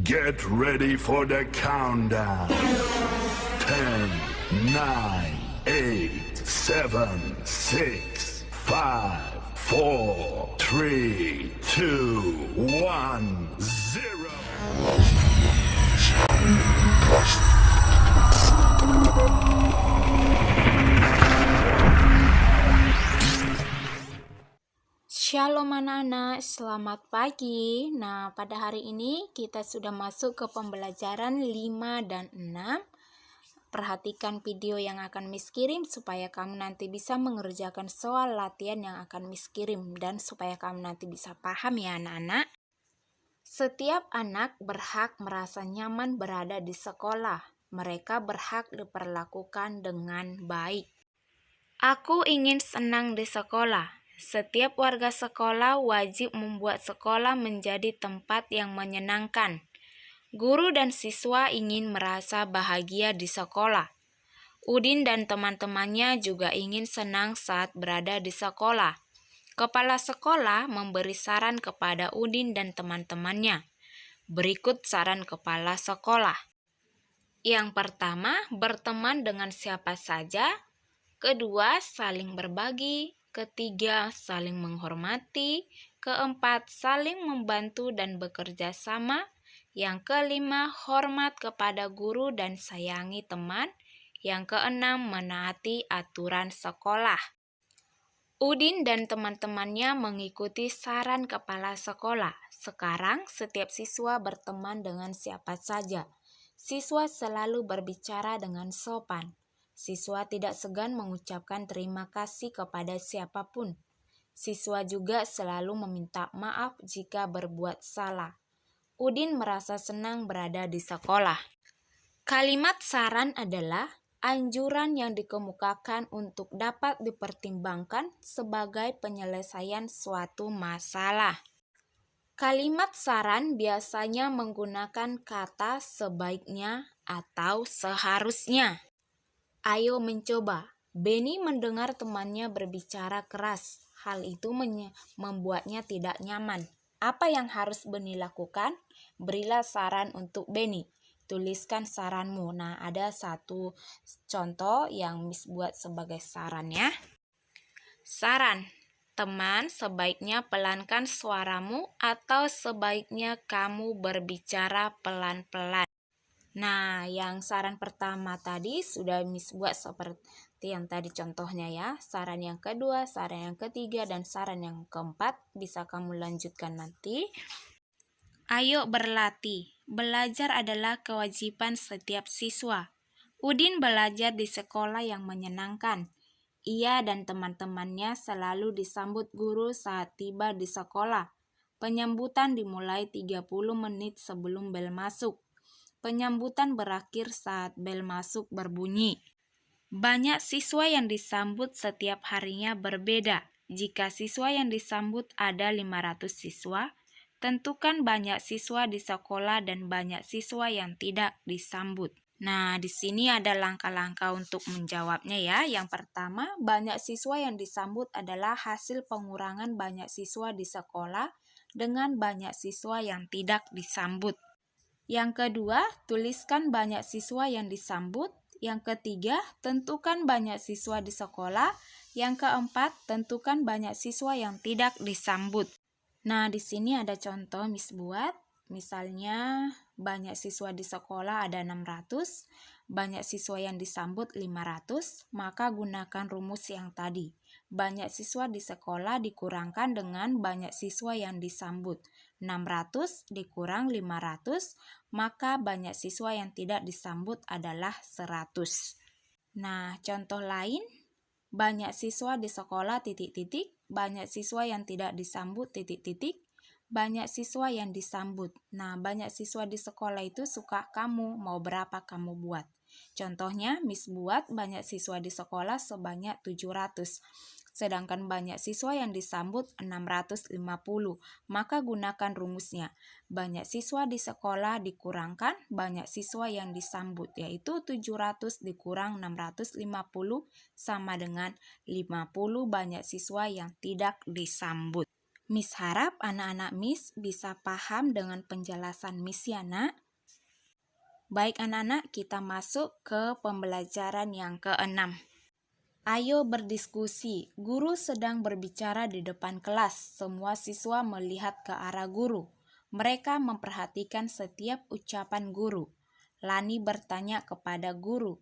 Get ready for the countdown. 10, 9, 8, 7, 6, 5, 4, 3, 2, 1, 0. Shalom anak-anak, selamat pagi. Nah, pada hari ini kita sudah masuk ke pembelajaran 5 dan 6. Perhatikan video yang akan Miss kirim supaya kamu nanti bisa mengerjakan soal latihan yang akan Miss kirim dan supaya kamu nanti bisa paham ya anak-anak. Setiap anak berhak merasa nyaman berada di sekolah. Mereka berhak diperlakukan dengan baik. Aku ingin senang di sekolah. Setiap warga sekolah wajib membuat sekolah menjadi tempat yang menyenangkan. Guru dan siswa ingin merasa bahagia di sekolah. Udin dan teman-temannya juga ingin senang saat berada di sekolah. Kepala sekolah memberi saran kepada Udin dan teman-temannya. Berikut saran kepala sekolah. Yang pertama, berteman dengan siapa saja. Kedua, saling berbagi. Ketiga, saling menghormati. Keempat, saling membantu dan bekerja sama. Yang kelima, hormat kepada guru dan sayangi teman. Yang keenam, menaati aturan sekolah. Udin dan teman-temannya mengikuti saran kepala sekolah. Sekarang, setiap siswa berteman dengan siapa saja. Siswa selalu berbicara dengan sopan. Siswa tidak segan mengucapkan terima kasih kepada siapapun. Siswa juga selalu meminta maaf jika berbuat salah. Udin merasa senang berada di sekolah. Kalimat saran adalah anjuran yang dikemukakan untuk dapat dipertimbangkan sebagai penyelesaian suatu masalah. Kalimat saran biasanya menggunakan kata sebaiknya atau seharusnya. Ayo mencoba. Benny mendengar temannya berbicara keras. Hal itu membuatnya tidak nyaman. Apa yang harus Benny lakukan? Berilah saran untuk Benny. Tuliskan saranmu. Nah, ada satu contoh yang Miss buat sebagai saran ya. Saran. Teman, sebaiknya pelankan suaramu atau sebaiknya kamu berbicara pelan-pelan. Nah, yang saran pertama tadi sudah Miss buat seperti yang tadi contohnya ya. Saran yang kedua, saran yang ketiga, dan saran yang keempat bisa kamu lanjutkan nanti. Ayo berlatih. Belajar adalah kewajiban setiap siswa. Udin belajar di sekolah yang menyenangkan. Ia dan teman-temannya selalu disambut guru saat tiba di sekolah. Penyambutan dimulai 30 menit sebelum bel masuk. Penyambutan berakhir saat bel masuk berbunyi. Banyak siswa yang disambut setiap harinya berbeda. Jika siswa yang disambut ada 500 siswa, tentukan banyak siswa di sekolah dan banyak siswa yang tidak disambut. Nah, di sini ada langkah-langkah untuk menjawabnya ya. Yang pertama, banyak siswa yang disambut adalah hasil pengurangan banyak siswa di sekolah dengan banyak siswa yang tidak disambut. Yang kedua, tuliskan banyak siswa yang disambut. Yang ketiga, tentukan banyak siswa di sekolah. Yang keempat, tentukan banyak siswa yang tidak disambut. Nah, di sini ada contoh Miss buat. Misalnya, banyak siswa di sekolah ada 600, banyak siswa yang disambut 500, maka gunakan rumus yang tadi. Banyak siswa di sekolah dikurangkan dengan banyak siswa yang disambut. 600 dikurang 500, maka banyak siswa yang tidak disambut adalah 100. Nah, contoh lain, banyak siswa di sekolah titik-titik, banyak siswa yang tidak disambut titik-titik, banyak siswa yang disambut. Nah, banyak siswa di sekolah itu suka kamu, mau berapa kamu buat. Contohnya, Miss buat banyak siswa di sekolah sebanyak 700. Sedangkan banyak siswa yang disambut 650. Maka gunakan rumusnya. Banyak siswa di sekolah dikurangkan banyak siswa yang disambut, yaitu 700 dikurang 650 sama dengan 50 banyak siswa yang tidak disambut. Miss harap anak-anak Miss bisa paham dengan penjelasan Miss ya, Nak. Baik anak-anak, kita masuk ke pembelajaran yang ke-6. Ayo berdiskusi. Guru sedang berbicara di depan kelas. Semua siswa melihat ke arah guru. Mereka memperhatikan setiap ucapan guru. Lani bertanya kepada guru.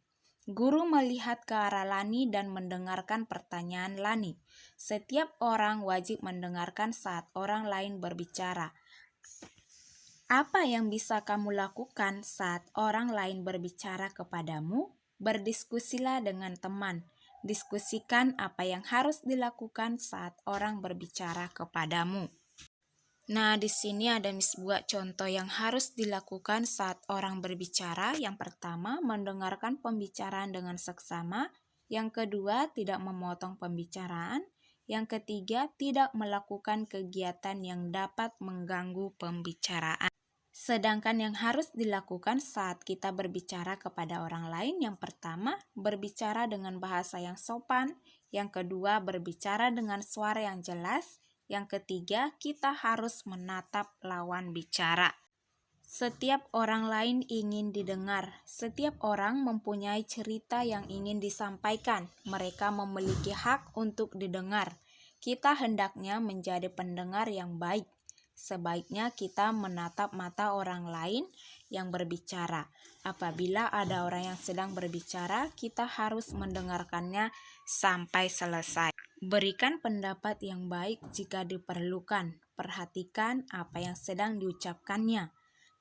Guru melihat ke arah Lani dan mendengarkan pertanyaan Lani. Setiap orang wajib mendengarkan saat orang lain berbicara. Apa yang bisa kamu lakukan saat orang lain berbicara kepadamu? Berdiskusilah dengan teman. Diskusikan apa yang harus dilakukan saat orang berbicara kepadamu. Nah, di sini ada Miss buat contoh yang harus dilakukan saat orang berbicara. Yang pertama, mendengarkan pembicaraan dengan seksama. Yang kedua, tidak memotong pembicaraan. Yang ketiga, tidak melakukan kegiatan yang dapat mengganggu pembicaraan. Sedangkan yang harus dilakukan saat kita berbicara kepada orang lain, yang pertama, berbicara dengan bahasa yang sopan. Yang kedua, berbicara dengan suara yang jelas. Yang ketiga, kita harus menatap lawan bicara. Setiap orang lain ingin didengar. Setiap orang mempunyai cerita yang ingin disampaikan. Mereka memiliki hak untuk didengar. Kita hendaknya menjadi pendengar yang baik. Sebaiknya kita menatap mata orang lain yang berbicara. Apabila ada orang yang sedang berbicara, kita harus mendengarkannya sampai selesai. Berikan pendapat yang baik jika diperlukan. Perhatikan apa yang sedang diucapkannya.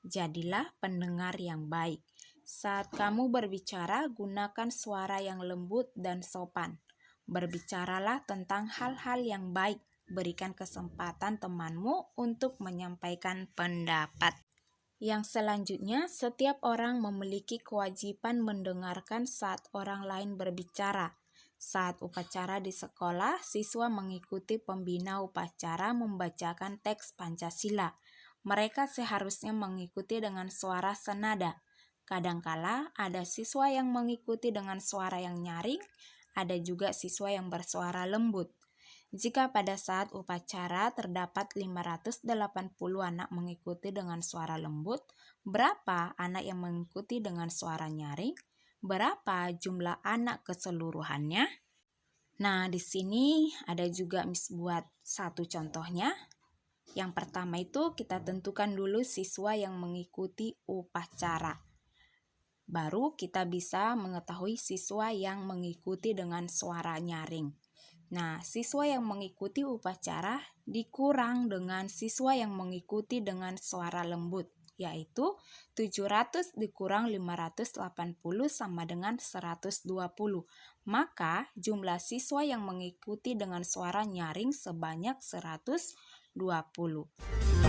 Jadilah pendengar yang baik. Saat kamu berbicara, gunakan suara yang lembut dan sopan. Berbicaralah tentang hal-hal yang baik. Berikan kesempatan temanmu untuk menyampaikan pendapat. Yang selanjutnya, setiap orang memiliki kewajiban mendengarkan saat orang lain berbicara. Saat upacara di sekolah, siswa mengikuti pembina upacara membacakan teks Pancasila. Mereka seharusnya mengikuti dengan suara senada. Kadangkala ada siswa yang mengikuti dengan suara yang nyaring, ada juga siswa yang bersuara lembut. Jika pada saat upacara terdapat 580 anak mengikuti dengan suara lembut, berapa anak yang mengikuti dengan suara nyaring? Berapa jumlah anak keseluruhannya? Nah, di sini ada juga Miss buat satu contohnya. Yang pertama itu kita tentukan dulu siswa yang mengikuti upacara. Baru kita bisa mengetahui siswa yang mengikuti dengan suara nyaring. Nah, siswa yang mengikuti upacara dikurang dengan siswa yang mengikuti dengan suara lembut, yaitu 700 dikurang 580 sama dengan 120. Maka jumlah siswa yang mengikuti dengan suara nyaring sebanyak 120.